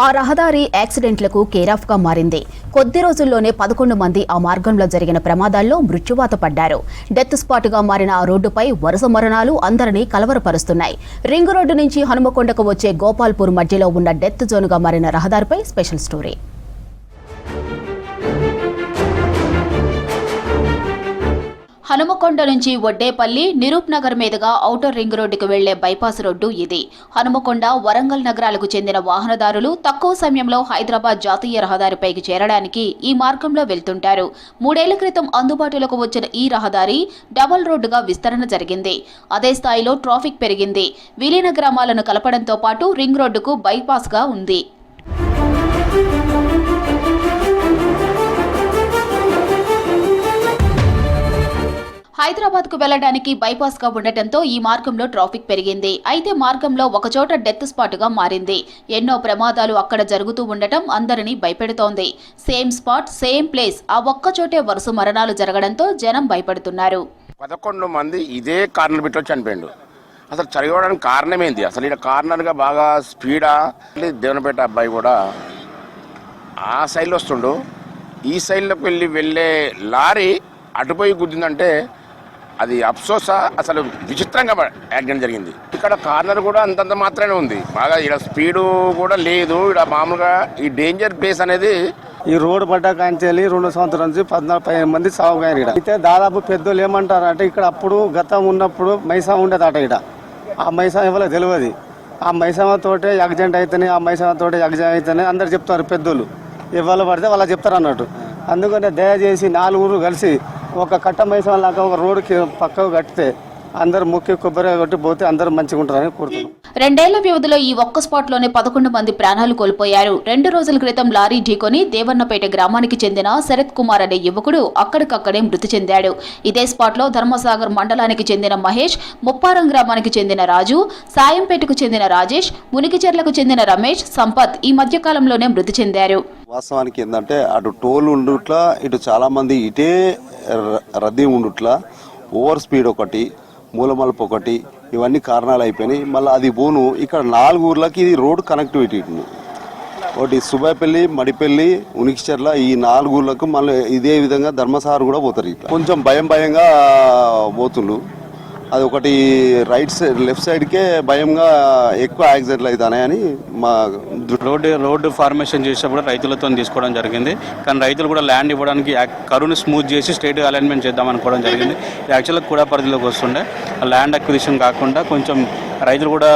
ఆ రహదారి యాక్సిడెంట్లకు కేరాఫ్ గా మారింది. కొద్ది రోజుల్లోనే 11 మంది ఆ మార్గంలో జరిగిన ప్రమాదాల్లో మృత్యువాత పడ్డారు. డెత్ స్పాట్ గా మారిన ఆ రోడ్డుపై వరుస మరణాలు అందరినీ కలవరపరుస్తున్నాయి. రింగ్ రోడ్డు నుంచి హనుమకొండకు వచ్చే గోపాల్పూర్ మధ్యలో ఉన్న డెత్ జోన్ గా మారిన రహదారిపై స్పెషల్ స్టోరీ. హనుమకొండ నుంచి వడ్డేపల్లి, నిరూప్ నగర్ మీదుగా ఔటర్ రింగ్ రోడ్డుకు వెళ్లే బైపాస్ రోడ్డు ఇది. హనుమకొండ, వరంగల్ నగరాలకు చెందిన వాహనదారులు తక్కువ సమయంలో హైదరాబాద్ జాతీయ రహదారిపైకి చేరడానికి ఈ మార్గంలో వెళ్తుంటారు. 3 ఏళ్ల క్రితం అందుబాటులోకి వచ్చిన ఈ రహదారి డబుల్ రోడ్డుగా విస్తరణ జరిగింది. అదే స్థాయిలో ట్రాఫిక్ పెరిగింది. విలీన గ్రామాలను కలపడంతో పాటు రింగ్ రోడ్డుకు బైపాస్ గా ఉంది. హైదరాబాద్ కు వెళ్లడానికి బైపాస్ గా ఉండటంతో ఈ మార్గంలో ట్రాఫిక్ పెరిగింది. అయితే మార్గంలో ఒకచోట డెత్ స్పాట్ గా మారింది. ఎన్నో ప్రమాదాలు అక్కడ జరుగుతూ ఉండటం అందరినీ భయపెడుతోంది. సేమ్ స్పాట్ సేమ్ ప్లేస్, ఆ ఒక్కచోటే వరుస మరణాలు జరగడంతో జనం భయపడుతున్నారు. 11 మంది ఇదే కార్నర్ బిట్లో చనిపోయిండు. అసలు చనిపోవడానికి కారణం ఏంది? అసలు ఇక్కడ కార్నర్ గా బాగా స్పీడా దేవనపేట అబ్బాయి కూడా ఆ సైడ్లో వస్తుండు. ఈ సైడ్లోకి వెళ్ళే లారీ అటుపోయి గుద్దిందంటే అది అఫ్సోసా, అసలు విచిత్రంగా యాక్సిడెంట్ జరిగింది. ఇక్కడ కార్నర్ కూడా అంతంత మాత్రమే ఉంది. బాగా ఇక్కడ స్పీడు కూడా లేదు. ఇక్కడ మామూలుగా ఈ డేంజర్ ప్లేస్ అనేది ఈ రోడ్డు పడ్డ కాంచెల్లి 2 సంవత్సరాల నుంచి 14 మంది సాగుగారు. ఇక్కడ అయితే దాదాపు పెద్దోళ్ళు ఏమంటారు అంటే ఇక్కడ అప్పుడు గతం ఉన్నప్పుడు మైసా ఉండేదట. ఇక్కడ ఆ మైసా ఎవరో తెలియదు. ఆ మైసామతోటే యాక్సిడెంట్ అయితేనే, ఆ మైసామతోటే యాక్సిడెంట్ అయితేనే అందరు చెప్తారు పెద్దోళ్ళు. ఎవరు పడితే వాళ్ళ చెప్తారు అన్నట్టు. అందుకనే దయచేసి 4 ఊరు కలిసి ఒక కట్ట మైసం లాగా ఒక రోడ్డుకి పక్కకు కట్టితే అందరు ముఖ్య కొబ్బరి కొట్టి పోతే అందరూ మంచిగా ఉంటారని కోరుతున్నాం. 2 ఏళ్ల వ్యవధిలో ఈ ఒక్క స్పాట్ లోనే 11 మంది ప్రాణాలు కోల్పోయారు. 2 రోజుల క్రితం లారీ ఢీకొని దేవన్నపేట గ్రామానికి చెందిన శరత్ కుమార్ అనే యువకుడు అక్కడికక్కడే మృతి చెందాడు. ఇదే స్పాట్ లో ధర్మసాగర్ మండలానికి చెందిన మహేష్, ముప్పారం గ్రామానికి చెందిన రాజు, సాయంపేటకు చెందిన రాజేష్, మునికిచెర్లకు చెందిన రమేష్, సంపత్ ఈ మధ్య కాలంలోనే మృతి చెందారు. వాస్తవానికి ఏంటంటే అటు టోల్ ఉండుట్లా, ఇటు చాలా మంది ఇటే రద్దీ ఉండుట్లా, ఓవర్ స్పీడ్ ఒకటి, మూలమలుపు ఒకటి, ఇవన్నీ కారణాలు అయిపోయినాయి. మళ్ళీ అది పోను ఇక్కడ 4 ఊర్లకి ఇది రోడ్ కనెక్టివిటీ. ఒకటి సుబాయిపల్లి, మడిపల్లి, ఉనికిచెర్ల, ఈ 4 ఊర్లకు మళ్ళీ ఇదే విధంగా ధర్మసాగర్ కూడా పోతారు. ఇట్లా కొంచెం భయంగా పోతుండ్రు. అది ఒకటి రైట్ సైడ్ లెఫ్ట్ సైడ్కే భయంగా ఎక్కువ యాక్సిడెంట్లు అవుతాయని మా రోడ్డు ఫార్మేషన్ చేసేటప్పుడు రైతులతో తీసుకోవడం జరిగింది. కానీ రైతులు కూడా ల్యాండ్ ఇవ్వడానికి కరువుని స్మూత్ చేసి స్ట్రైట్ అలైన్మెంట్ చేద్దాం అనుకోవడం జరిగింది. యాక్చువల్గా కూడా పరిధిలోకి వస్తుండే ల్యాండ్ అక్విజిషన్ కాకుండా కొంచెం రైతులు కూడా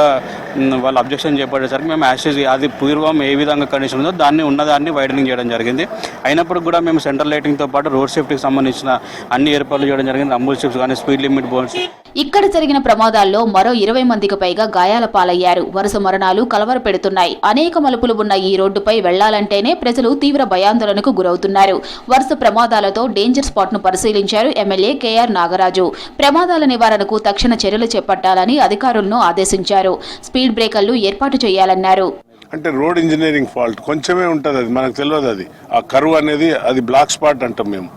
వాళ్ళు అబ్జెక్షన్ చేపట్టేసరికి మేము యాక్సెస్ అది పూర్వం ఏ విధంగా కండిషన్ ఉందో దాన్ని ఉన్నదాన్ని వైడనింగ్ చేయడం జరిగింది. అయినప్పుడు కూడా మేము సెంట్రల్ లైటింగ్తో పాటు రోడ్ సేఫ్టీకి సంబంధించిన అన్ని ఏర్పాట్లు చేయడం జరిగింది. రంబుల్ స్ట్రిప్స్ కానీ, స్పీడ్ లిమిట్ బోర్డ్స్. ఇక్కడ జరిగిన ప్రమాదాల్లో మరో 20 మందికి పైగా గాయాల పాలయ్యారు. వరుస మరణాలు కలవర పెడుతున్నాయి. అనేక మలుపులు ఉన్న ఈ రోడ్డుపై వెళ్లాలంటేనే ప్రజలు తీవ్ర భయాందోళనకు గురవుతున్నారు. వరుస ప్రమాదాలతో డేంజర్ స్పాట్ ను పరిశీలించారు ఎమ్మెల్యే కేఆర్ నాగరాజు. ప్రమాదాల నివారణకు తక్షణ చర్యలు చేపట్టాలని అధికారులను ఆదేశించారు. స్పీడ్ బ్రేకర్లు ఏర్పాటు చేయాలన్నారు. అంటే రోడ్ ఇంజనీరింగ్ ఫాల్ట్ కొంచెమే ఉంటుంది, అది మనకు తెలియదు. అది ఆ కరువు అనేది అది బ్లాక్ స్పాట్ అంటాం మేము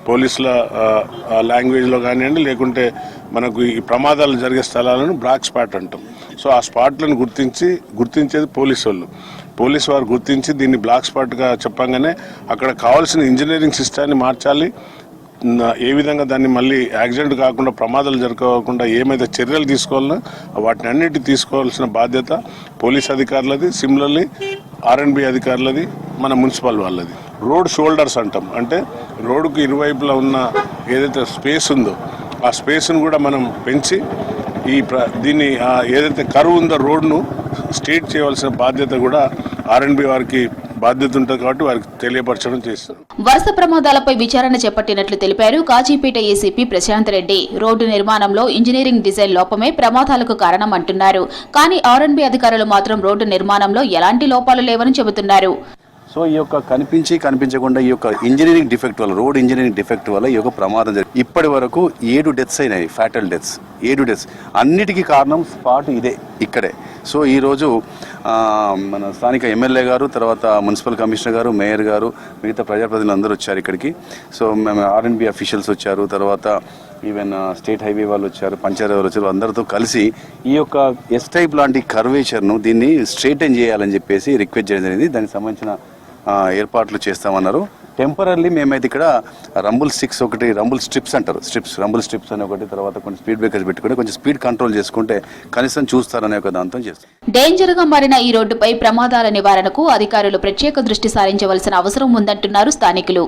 పోలీసుల లాంగ్వేజ్లో కానివ్వండి, లేకుంటే మనకు ఈ ప్రమాదాలు జరిగే స్థలాలను బ్లాక్ స్పాట్ అంటాం. సో ఆ స్పాట్లను గుర్తించేది పోలీసు వారు గుర్తించి దీన్ని బ్లాక్ స్పాట్గా చెప్పంగానే అక్కడ కావాల్సిన ఇంజనీరింగ్ సిస్టాన్ని మార్చాలి. ఏ విధంగా దాన్ని మళ్ళీ యాక్సిడెంట్ కాకుండా, ప్రమాదాలు జరగకుండా ఏమైతే చర్యలు తీసుకోవాలనో వాటిని అన్నిటి తీసుకోవాల్సిన బాధ్యత పోలీస్ అధికారులది, సిమిలర్లీ R&B అధికారులది, మన మున్సిపల్ వాళ్ళది. రోడ్ షోల్డర్స్ అంటాం. అంటే రోడ్డుకు ఇరువైపులా ఉన్న ఏదైతే స్పేస్ ఉందో ఆ స్పేస్ను కూడా మనం పెంచి దీన్ని ఏదైతే కరువు ఉందో రోడ్ను స్ట్రెయిట్ చేయవలసిన బాధ్యత కూడా R&B వారికి బాధ్యత ఉంటుంది కాబట్టి వారికి తెలియపరచడం చేస్తారు. వరుస ప్రమాదాలపై విచారణ చేపట్టినట్లు తెలిపారు కాజీపేట ఏసీపీ ప్రశాంత్ రెడ్డి. రోడ్డు నిర్మాణంలో ఇంజనీరింగ్ డిజైన్ లోపమే ప్రమాదాలకు కారణం అంటున్నారు. కానీ R&B అధికారులు మాత్రం రోడ్డు నిర్మాణంలో ఎలాంటి లోపాలు లేవని చెబుతున్నారు. సో ఈ యొక్క కనిపించకుండా ఈ యొక్క ఇంజనీరింగ్ డిఫెక్ట్ వల్ల, రోడ్ ఇంజనీరింగ్ డిఫెక్ట్ వల్ల ఈ యొక్క ప్రమాదం జరిగింది. ఇప్పటి వరకు 7 డెత్స్ అయినాయి, ఫ్యాటల్ డెత్స్ 7 డెత్స్. అన్నిటికీ కారణం స్పాట్ ఇదే, ఇక్కడే. సో ఈరోజు మన స్థానిక ఎమ్మెల్యే గారు, తర్వాత మున్సిపల్ కమిషనర్ గారు, మేయర్ గారు, మిగతా ప్రజాప్రతినిధులు అందరూ వచ్చారు ఇక్కడికి. సో మేము ఆర్ఎండ్బి అఫీషియల్స్ వచ్చారు, తర్వాత ఈవెన్ స్టేట్ హైవే వాళ్ళు వచ్చారు, పంచాయతీ వాళ్ళు వచ్చారు. అందరితో కలిసి ఈ యొక్క ఎస్ టైప్ లాంటి కర్వేచర్ను దీన్ని స్ట్రైటన్ చేయాలని చెప్పేసి రిక్వెస్ట్ చేయడం జరిగింది. దానికి సంబంధించిన ఏర్పాట్లు చేస్తామన్నారు. టెంపరీ మేమైతే ఇక్కడ రంబుల్ స్ట్రిప్స్ అంటారు, రంబుల్ స్ట్రిప్స్ అనే ఒకటి, తర్వాత కొన్ని స్పీడ్ బ్రేకర్స్ పెట్టుకుని కొంచెం స్పీడ్ కంట్రోల్ చేసుకుంటే కనీసం చూస్తారనే ఒక దాంతో చేస్తాం. డేంజర్ గా మారిన ఈ రోడ్డుపై ప్రమాదాల నివారణకు అధికారులు ప్రత్యేక దృష్టి సారించవలసిన అవసరం ఉందంటున్నారు స్థానికులు.